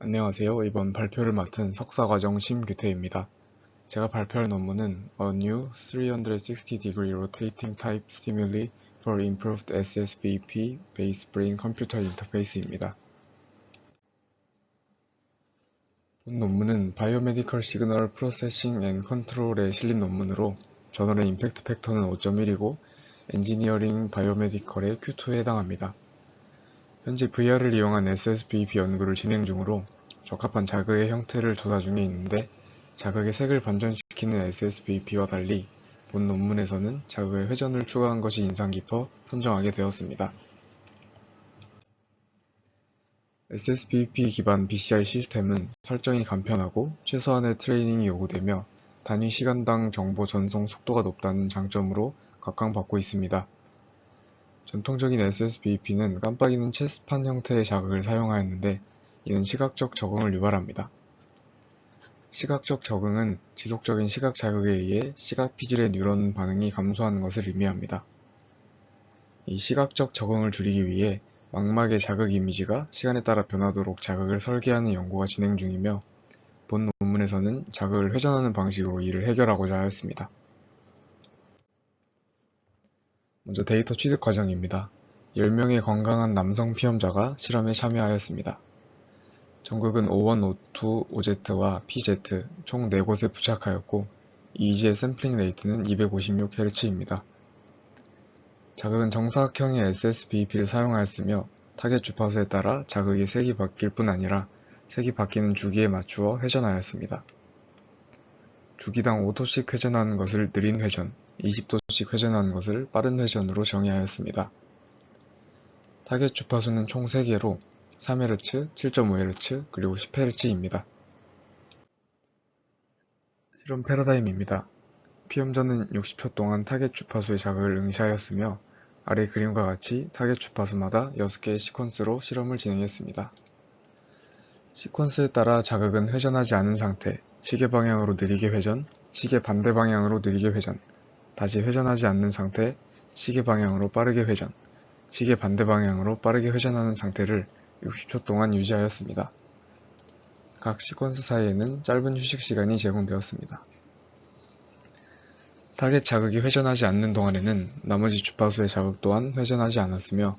안녕하세요. 이번 발표를 맡은 석사과정 심규태입니다. 제가 발표할 논문은 A New 360-Degree Rotating Type Stimuli for Improved SSBP Based Brain Computer Interface입니다. 본 논문은 바이오메디컬 시그널 프로세싱 앤 컨트롤에 실린 논문으로 저널의 임팩트 팩터는 5.1이고 엔지니어링 바이오메디컬의 Q2에 해당합니다. 현재 VR을 이용한 SSBP 연구를 진행 중으로 적합한 자극의 형태를 조사 중에 있는데 자극의 색을 반전시키는 SSBP와 달리 본 논문에서는 자극의 회전을 추가한 것이 인상 깊어 선정하게 되었습니다. SSBP 기반 BCI 시스템은 설정이 간편하고 최소한의 트레이닝이 요구되며 단위 시간당 정보 전송 속도가 높다는 장점으로 각광받고 있습니다. 전통적인 SSBP는 깜빡이는 체스판 형태의 자극을 사용하였는데 이는 시각적 적응을 유발합니다. 시각적 적응은 지속적인 시각 자극에 의해 시각 피질의 뉴런 반응이 감소하는 것을 의미합니다. 이 시각적 적응을 줄이기 위해 망막의 자극 이미지가 시간에 따라 변하도록 자극을 설계하는 연구가 진행 중이며 본 논문에서는 자극을 회전하는 방식으로 이를 해결하고자 하였습니다. 먼저 데이터 취득 과정입니다. 10명의 건강한 남성 피험자가 실험에 참여하였습니다. 전극은 O1, O2, OZ와 PZ 총 4곳에 부착하였고 EEG의 샘플링 레이트는 256Hz입니다. 자극은 정사각형의 SSBP를 사용하였으며 타겟 주파수에 따라 자극의 색이 바뀔 뿐 아니라 색이 바뀌는 주기에 맞추어 회전하였습니다. 주기당 5도씩 회전하는 것을 느린 회전, 20도씩 회전하는 것을 빠른 회전으로 정의하였습니다. 타겟 주파수는 총 3개로 3Hz, 7.5Hz, 그리고 10Hz입니다. 실험 패러다임입니다. 피험자는 60초 동안 타겟 주파수의 자극을 응시하였으며 아래 그림과 같이 타겟 주파수마다 6개의 시퀀스로 실험을 진행했습니다. 시퀀스에 따라 자극은 회전하지 않은 상태, 시계 방향으로 느리게 회전, 시계 반대 방향으로 느리게 회전, 다시 회전하지 않는 상태, 시계 방향으로 빠르게 회전, 시계 반대 방향으로 빠르게 회전하는 상태를 60초 동안 유지하였습니다. 각 시퀀스 사이에는 짧은 휴식 시간이 제공되었습니다. 타겟 자극이 회전하지 않는 동안에는 나머지 주파수의 자극 또한 회전하지 않았으며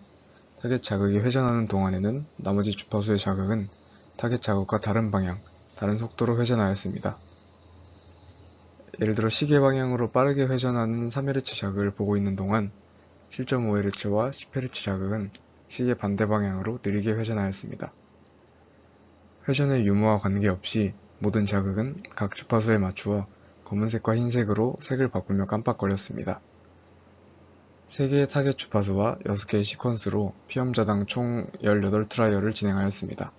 타겟 자극이 회전하는 동안에는 나머지 주파수의 자극은 타겟 자극과 다른 방향, 다른 속도로 회전하였습니다. 예를 들어 시계 방향으로 빠르게 회전하는 3Hz 자극을 보고 있는 동안 7.5Hz와 10Hz 자극은 시계 반대 방향으로 느리게 회전하였습니다. 회전의 유무와 관계없이 모든 자극은 각 주파수에 맞추어 검은색과 흰색으로 색을 바꾸며 깜빡거렸습니다. 3개의 타겟 주파수와 6개의 시퀀스로 피험자당 총 18트라이얼을 진행하였습니다.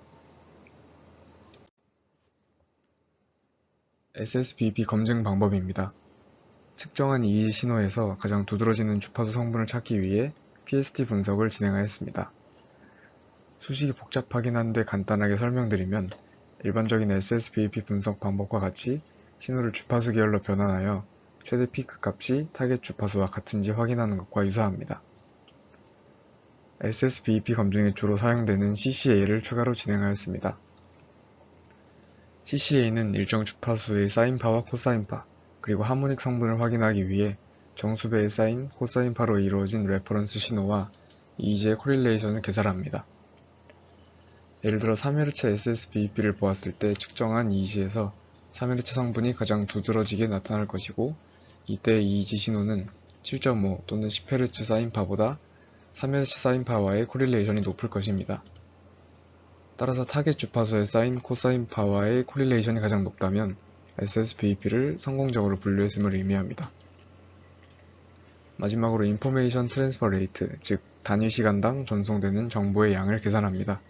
SSBP 검증 방법입니다. 측정한 EEG 신호에서 가장 두드러지는 주파수 성분을 찾기 위해 PST 분석을 진행하였습니다. 수식이 복잡하긴 한데 간단하게 설명드리면 일반적인 SSBP 분석 방법과 같이 신호를 주파수 계열로 변환하여 최대 피크 값이 타겟 주파수와 같은지 확인하는 것과 유사합니다. SSBP 검증에 주로 사용되는 CCA를 추가로 진행하였습니다. CCA는 일정 주파수의 사인파와 코사인파, 그리고 하모닉 성분을 확인하기 위해 정수배의 사인, 코사인파로 이루어진 레퍼런스 신호와 EEG의 코릴레이션을 계산합니다. 예를 들어 3Hz SSBP를 보았을 때 측정한 EEG에서 3Hz 성분이 가장 두드러지게 나타날 것이고 이때 EEG 신호는 7.5 또는 10Hz 사인파보다 3Hz 사인파와의 코릴레이션이 높을 것입니다. 따라서 타겟 주파수의 사인, 코사인파와의 코릴레이션이 가장 높다면 SSBP를 성공적으로 분류했음을 의미합니다. 마지막으로 인포메이션 트랜스퍼 레이트, 즉 단위 시간당 전송되는 정보의 양을 계산합니다.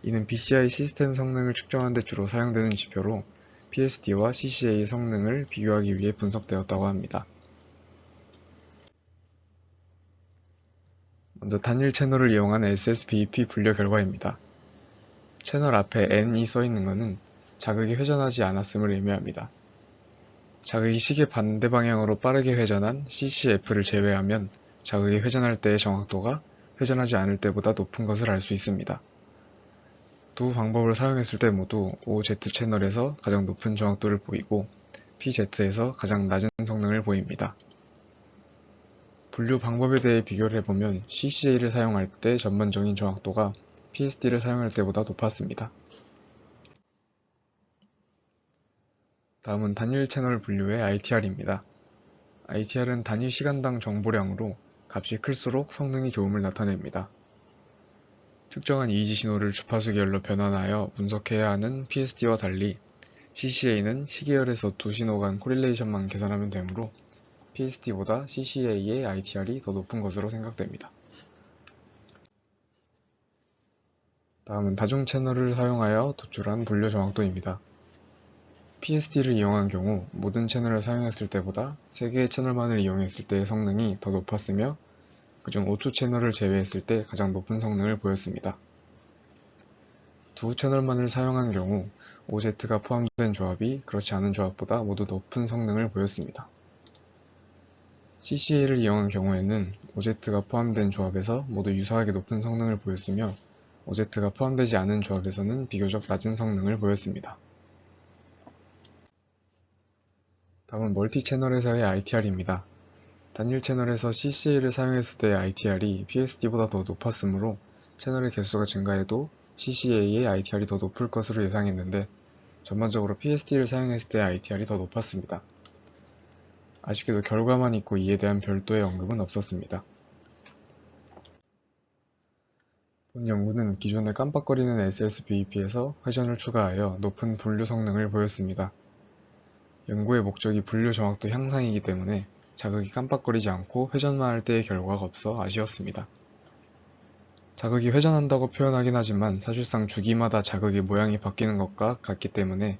이는 BCI 시스템 성능을 측정하는 데 주로 사용되는 지표로 PST와 CCA 성능을 비교하기 위해 분석되었다고 합니다. 먼저 단일 채널을 이용한 SSBP 분류 결과입니다. 채널 앞에 N이 써있는 것은 자극이 회전하지 않았음을 의미합니다. 자극이 시계 반대 방향으로 빠르게 회전한 CCF를 제외하면 자극이 회전할 때의 정확도가 회전하지 않을 때보다 높은 것을 알 수 있습니다. 두 방법을 사용했을 때 모두 OZ 채널에서 가장 높은 정확도를 보이고 PZ에서 가장 낮은 성능을 보입니다. 분류 방법에 대해 비교를 해보면 CCA를 사용할 때 전반적인 정확도가 PSD를 사용할 때보다 높았습니다. 다음은 단일 채널 분류의 ITR입니다. ITR은 단위 시간당 정보량으로 값이 클수록 성능이 좋음을 나타냅니다. 특정한 이지 신호를 주파수 계열로 변환하여 분석해야 하는 PSD와 달리 CCA는 시계열에서 두 신호 간 코릴레이션만 계산하면 되므로 PSD보다 CCA의 ITR이 더 높은 것으로 생각됩니다. 다음은 다중 채널을 사용하여 도출한 분류 정확도입니다. PSD를 이용한 경우 모든 채널을 사용했을 때보다 3개의 채널만을 이용했을 때의 성능이 더 높았으며 그중 O2 채널을 제외했을 때 가장 높은 성능을 보였습니다. 두 채널만을 사용한 경우 OZ가 포함된 조합이 그렇지 않은 조합보다 모두 높은 성능을 보였습니다. CCA를 이용한 경우에는 OZ가 포함된 조합에서 모두 유사하게 높은 성능을 보였으며 OZ가 포함되지 않은 조합에서는 비교적 낮은 성능을 보였습니다. 다음은 멀티 채널에서의 ITR입니다. 단일 채널에서 CCA를 사용했을 때의 ITR이 PSD보다 더 높았으므로 채널의 개수가 증가해도 CCA의 ITR이 더 높을 것으로 예상했는데 전반적으로 PSD를 사용했을 때의 ITR이 더 높았습니다. 아쉽게도 결과만 있고 이에 대한 별도의 언급은 없었습니다. 본 연구는 기존의 깜빡거리는 SSBEP에서 회전을 추가하여 높은 분류 성능을 보였습니다. 연구의 목적이 분류 정확도 향상이기 때문에 자극이 깜빡거리지 않고 회전만 할 때의 결과가 없어 아쉬웠습니다. 자극이 회전한다고 표현하긴 하지만 사실상 주기마다 자극의 모양이 바뀌는 것과 같기 때문에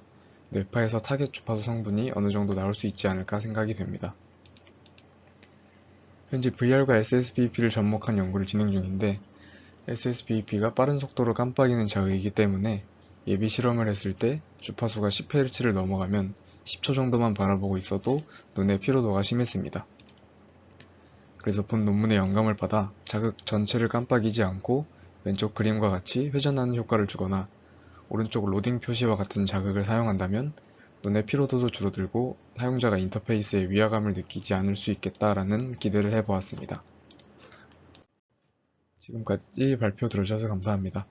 뇌파에서 타겟 주파수 성분이 어느 정도 나올 수 있지 않을까 생각이 됩니다. 현재 VR과 SSBEP를 접목한 연구를 진행 중인데 SSBEP가 빠른 속도로 깜빡이는 자극이기 때문에 예비 실험을 했을 때 주파수가 10Hz를 넘어가면 10초 정도만 바라보고 있어도 눈의 피로도가 심했습니다. 그래서 본 논문의 영감을 받아 자극 전체를 깜빡이지 않고 왼쪽 그림과 같이 회전하는 효과를 주거나 오른쪽 로딩 표시와 같은 자극을 사용한다면 눈의 피로도도 줄어들고 사용자가 인터페이스에 위화감을 느끼지 않을 수 있겠다라는 기대를 해보았습니다. 지금까지 발표 들어주셔서 감사합니다.